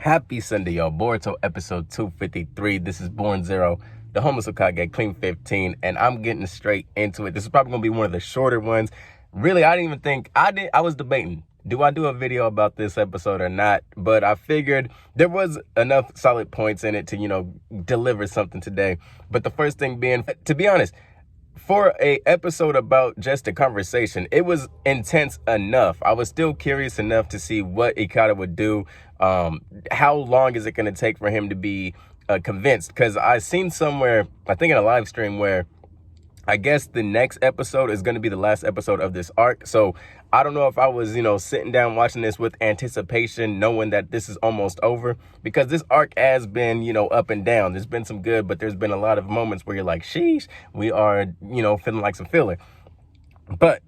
Happy Sunday, y'all. Boruto episode 253. This is Born Zero, the homeless Ikada, clean 15, and I'm getting straight into it. This is probably going to be one of the shorter ones. Really, I didn't even think, I was debating, do I do a video about this episode or not? But I figured there was enough solid points in it to, deliver something today. But the first thing being, to be honest, for a episode about just a conversation, it was intense enough. I was still curious enough to see what Ikada would do. How long is it going to take for him to be convinced? Because I seen somewhere, I think in a live stream, where I guess the next episode is going to be the last episode of this arc. So I don't know if I was, sitting down watching this with anticipation, knowing that this is almost over, because this arc has been, up and down. There's been some good, but there's been a lot of moments where you're like, sheesh, we are, feeling like some filler. But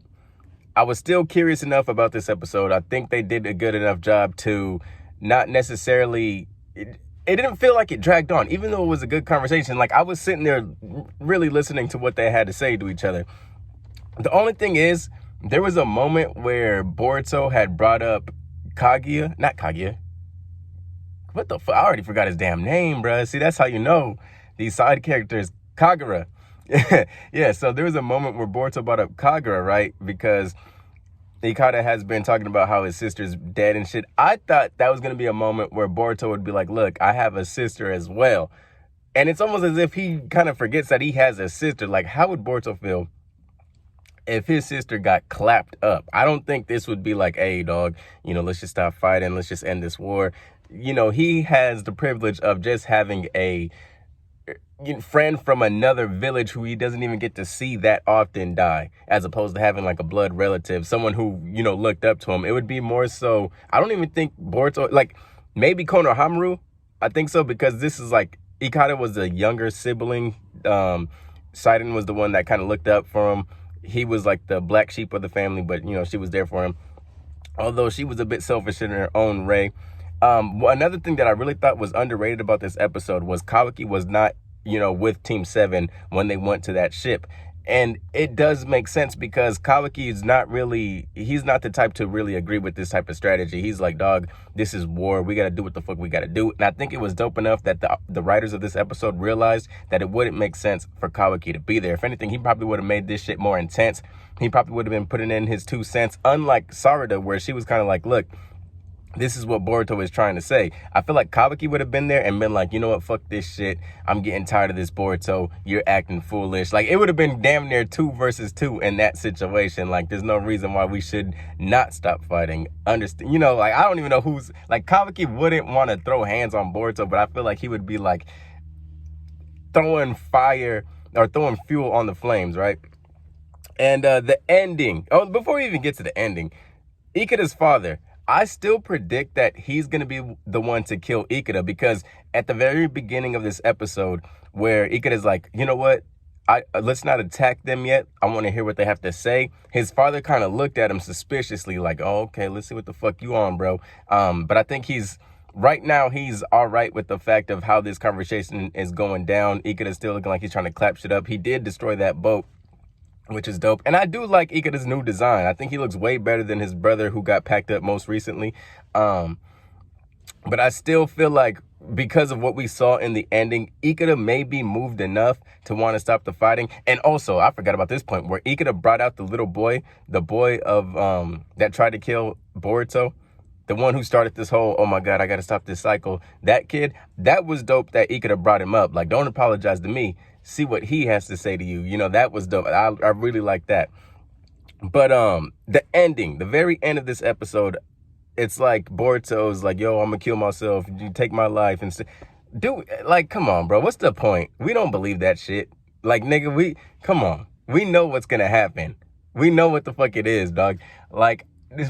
I was still curious enough about this episode. I think they did a good enough job to not necessarily... It didn't feel like it dragged on, even though it was a good conversation. Like, I was sitting there really listening to what they had to say to each other. The only thing is, there was a moment where Boruto had brought up not Kaguya. What the fuck? I already forgot his damn name, bruh. See, that's how you know these side characters. Kagura. Yeah, so there was a moment where Boruto brought up Kagura, right? Because Ikada has been talking about how his sister's dead and shit. I thought that was going to be a moment where Boruto would be like, look, I have a sister as well. And it's almost as if he kind of forgets that he has a sister. Like, how would Boruto feel if his sister got clapped up? I don't think this would be like, hey, dog, let's just stop fighting. Let's just end this war. He has the privilege of just having a friend from another village who he doesn't even get to see that often die, as opposed to having like a blood relative, someone who, looked up to him. It would be more so, I don't even think Boruto, like maybe Konohamaru, I think so, because this is like, Ikada was the younger sibling. Saiden was the one that kind of looked up for him. He was like the black sheep of the family, but she was there for him, although she was a bit selfish in her own way. Another thing that I really thought was underrated about this episode was Kawaki was not with Team 7 when they went to that ship. And it does make sense, because Kawaki is he's not the type to really agree with this type of strategy. He's like, dog, this is war. We got to do what the fuck we got to do. And I think it was dope enough that the writers of this episode realized that it wouldn't make sense for Kawaki to be there. If anything, he probably would have made this shit more intense. He probably would have been putting in his 2 cents, unlike Sarada, where she was kind of like, look, this is what Boruto is trying to say. I feel like Kawaki would have been there and been like, you know what, fuck this shit. I'm getting tired of this, Boruto. You're acting foolish. Like, it would have been damn near 2 versus 2 in that situation. Like, there's no reason why we should not stop fighting. Understand? Like, I don't even know who's... Like, Kawaki wouldn't want to throw hands on Boruto, but I feel like he would be, like, throwing fire or throwing fuel on the flames, right? And the ending... Oh, before we even get to the ending, Ikada's father... I still predict that he's going to be the one to kill Ikada, because at the very beginning of this episode, where Ikada's like, you know what, let's not attack them yet. I want to hear what they have to say. His father kind of looked at him suspiciously like, oh, okay, let's see what the fuck you on, bro. But I think right now he's all right with the fact of how this conversation is going down. Ikada's still looking like he's trying to clap shit up. He did destroy that boat, which is dope. And I do like Ikada's new design. I think he looks way better than his brother who got packed up most recently. But I still feel like, because of what we saw in the ending, Ikada may be moved enough to want to stop the fighting. And also, I forgot about this point, where Ikada brought out the little boy, the boy of that tried to kill Boruto. The one who started this whole, oh my God, I got to stop this cycle. That kid, that was dope that Ikada brought him up. Like, don't apologize to me. See what he has to say to you. That was dope. I really like that. But the ending, the very end of this episode, it's like Boruto's like, yo, I'm gonna kill myself. You take my life. And dude, like, come on, bro. What's the point? We don't believe that shit. Like, nigga, come on. We know what's gonna happen. We know what the fuck it is, dog. Like,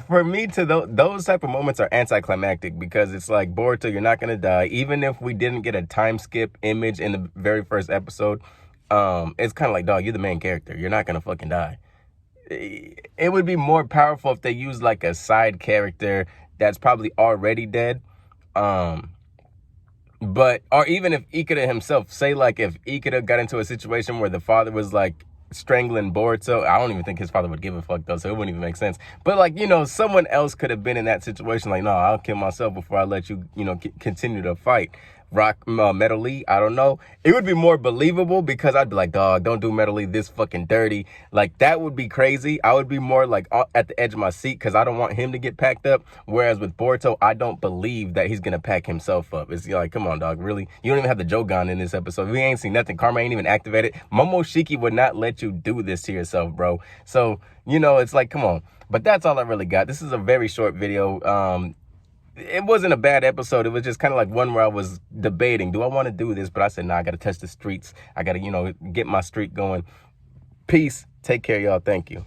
for me, those type of moments are anticlimactic, because it's like, Boruto, you're not gonna die. Even if we didn't get a time skip image in the very first episode, it's kind of like, dog, you're the main character. You're not gonna fucking die. It would be more powerful if they used like a side character that's probably already dead. Or even if Ikada himself, say like if Ikada got into a situation where the father was like, strangling Boruto. I don't even think his father would give a fuck though, so it wouldn't even make sense. But like, you know, someone else could have been in that situation. Like, no, I'll kill myself before I let you, you know, continue to fight. Metal Lee, I don't know. It would be more believable because I'd be like, dog, don't do Metal Lee this fucking dirty. Like, that would be crazy. I would be more like at the edge of my seat because I don't want him to get packed up. Whereas with Boruto, I don't believe that he's gonna pack himself up. It's like, come on, dog, really? You don't even have the Jogan in this episode. We ain't seen nothing. Karma ain't even activated. Momoshiki would not let you do this to yourself, bro. So, you know, it's like, come on. But that's all I really got. This is a very short video. It wasn't a bad episode. It was just kind of like one where I was debating, do I want to do this? But I said, nah, I got to touch the streets. I got to, you know, get my streak going. Peace. Take care, y'all. Thank you.